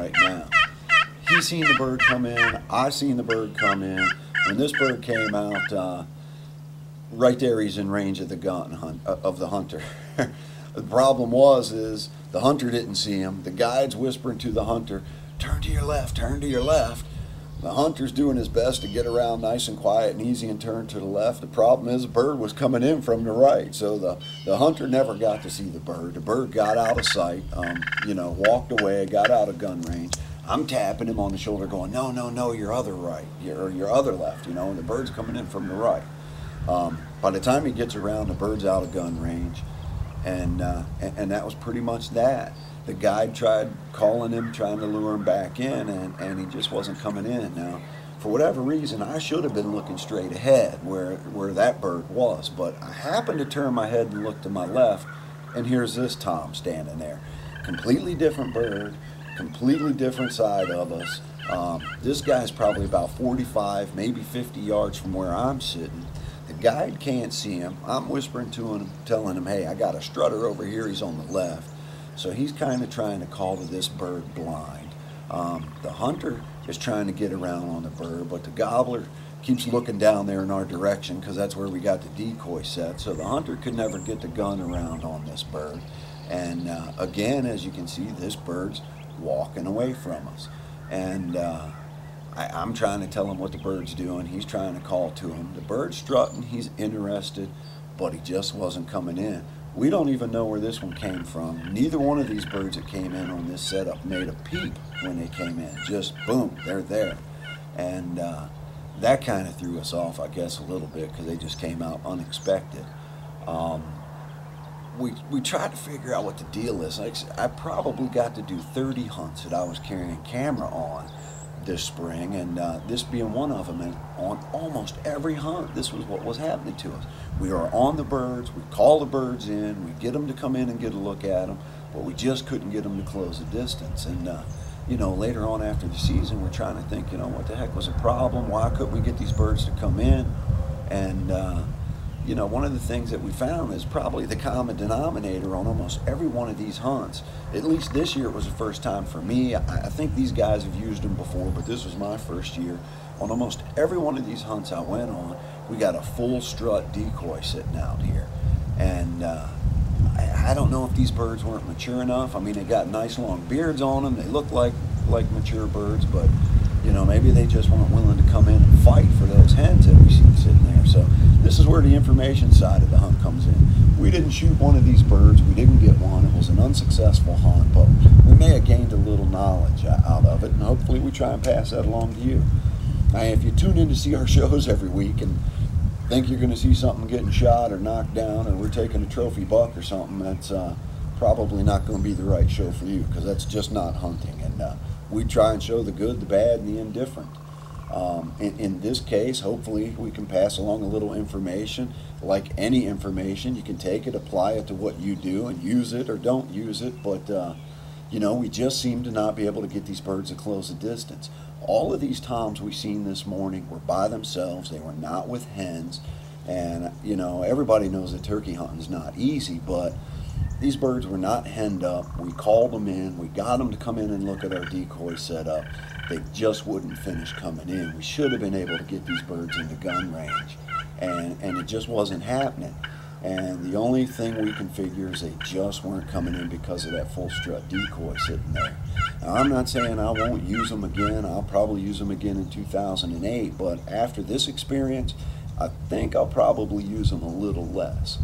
right now. He seen the bird come in. I seen the bird come in. When this bird came out, right there, he's in range of the gun of the hunter. The problem is the hunter didn't see him. The guide's whispering to the hunter, "Turn to your left, turn to your left." The hunter's doing his best to get around nice and quiet and easy and turn to the left. The problem is the bird was coming in from the right, so the hunter never got to see the bird. The bird got out of sight, walked away, got out of gun range. I'm tapping him on the shoulder going, "No, no, no, your other right, your other left," and the bird's coming in from the right. By the time he gets around, the bird's out of gun range, and that was pretty much that. The guide tried calling him, trying to lure him back in, and he just wasn't coming in. Now, for whatever reason, I should have been looking straight ahead where that bird was, but I happened to turn my head and look to my left, and here's this Tom standing there. Completely different bird, completely different side of us. This guy's probably about 45, maybe 50 yards from where I'm sitting. The guide can't see him. I'm whispering to him, telling him, "Hey, I got a strutter over here. He's on the left." So he's kind of trying to call to this bird blind. The hunter is trying to get around on the bird, but the gobbler keeps looking down there in our direction because that's where we got the decoy set. So the hunter could never get the gun around on this bird. And again, as you can see, this bird's walking away from us. And I'm trying to tell him what the bird's doing. He's trying to call to him. The bird's strutting. He's interested, but he just wasn't coming in. We don't even know where this one came from. Neither one of these birds that came in on this setup made a peep when they came in. Just boom, they're there. And that kind of threw us off, I guess, a little bit because they just came out unexpected. We tried to figure out what the deal is. I probably got to do 30 hunts that I was carrying camera on this spring, and this being one of them. And on almost every hunt, this was what was happening to us. We are on the birds, we call the birds in, we get them to come in and get a look at them, but we just couldn't get them to close the distance. And later on after the season, we're trying to think, what the heck was the problem? Why couldn't we get these birds to come in? And one of the things that we found is probably the common denominator on almost every one of these hunts. At least this year it was the first time for me. I think these guys have used them before, but this was my first year. On almost every one of these hunts I went on, we got a full strut decoy sitting out here. And I don't know if these birds weren't mature enough. I mean, they got nice long beards on them. They look like mature birds, but maybe they just weren't willing to come in and fight for those hens that we see sitting there. So this is where the information side of the hunt comes in. We didn't shoot one of these birds. We didn't get one. It was an unsuccessful hunt, but we may have gained a little knowledge out of it, and hopefully we try and pass that along to you. Now, if you tune in to see our shows every week and think you're going to see something getting shot or knocked down, or we're taking a trophy buck or something, that's probably not going to be the right show for you, because that's just not hunting. And we try and show the good, the bad, and the indifferent. In this case, hopefully we can pass along a little information. Like any information, you can take it, apply it to what you do, and use it or don't use it. But we just seem to not be able to get these birds to close the distance. All of these toms we seen this morning were by themselves. They were not with hens. And everybody knows that turkey hunting is not easy, but these birds were not henned up. We called them in. We got them to come in and look at our decoy setup. They just wouldn't finish coming in. We should have been able to get these birds into gun range, and it just wasn't happening. And the only thing we can figure is they just weren't coming in because of that full strut decoy sitting there. Now, I'm not saying I won't use them again. I'll probably use them again in 2008, but after this experience, I think I'll probably use them a little less.